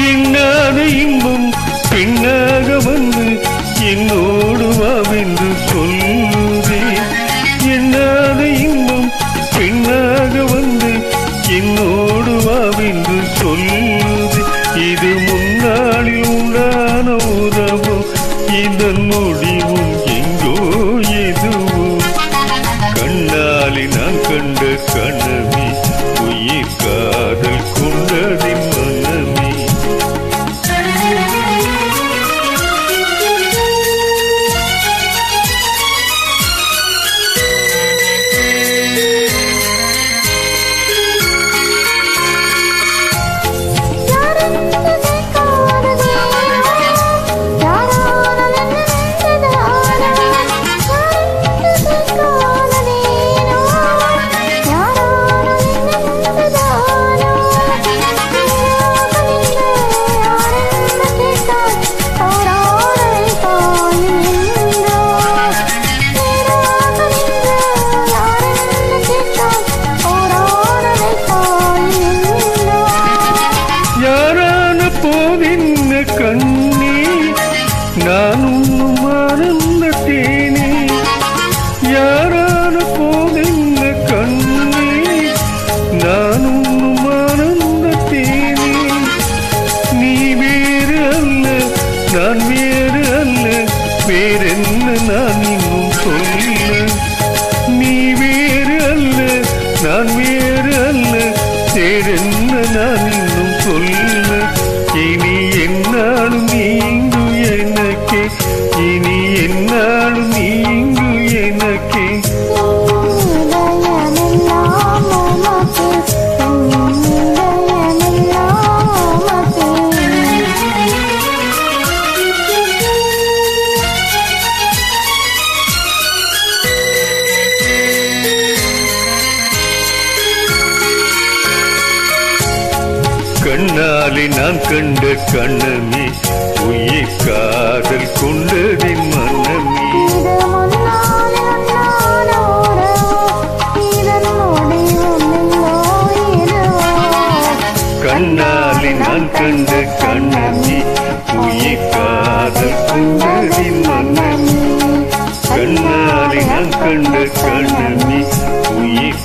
எண்ணாத இன்பம் பெண்ணாக வந்து என்னோடு வாவென்று சொல்லுதே. எண்ணாத இன்பம் பெண்ணாக வந்து என்னோடு வாவென்று சொல்லுது. இது முன்னாளில் உண்டான உறவோ, இதன் முடிவும் எங்கோ எதுவோ. கண்ணாலே நான் கண்ட கனவே, உயிர் காதல் கொண்டதின் மனமே. கண்ணே நான் உன்னும் மறந்த தேனே, யாரான போதென்ன கண்ணே நான் உன்னும் மறந்த தேனே. நீ வேறு அல்ல நான் வேறு அல்ல, வேறென்ன நான் இன்னும் சொல்ல. நீ வேறு அல்ல நான் வேறு அல்ல, வேறென்ன நான் இன்னும் சொல்ல. இனி என்னாலும் நீங்கு எனக்கே, இனி என்னாலும் நீங்கு எனக்கே. கண்ணாலே நான் கண்ட கண்ணமே, உயிர் காதல் கொண்டதின் மனமே. கண்ணாலே நான் கண்ட கண்ணமே, உயிர் காதல் கொண்டதின் மனமே. கண்ணாலே நான் கண்ட கண்ணமே, உயிர்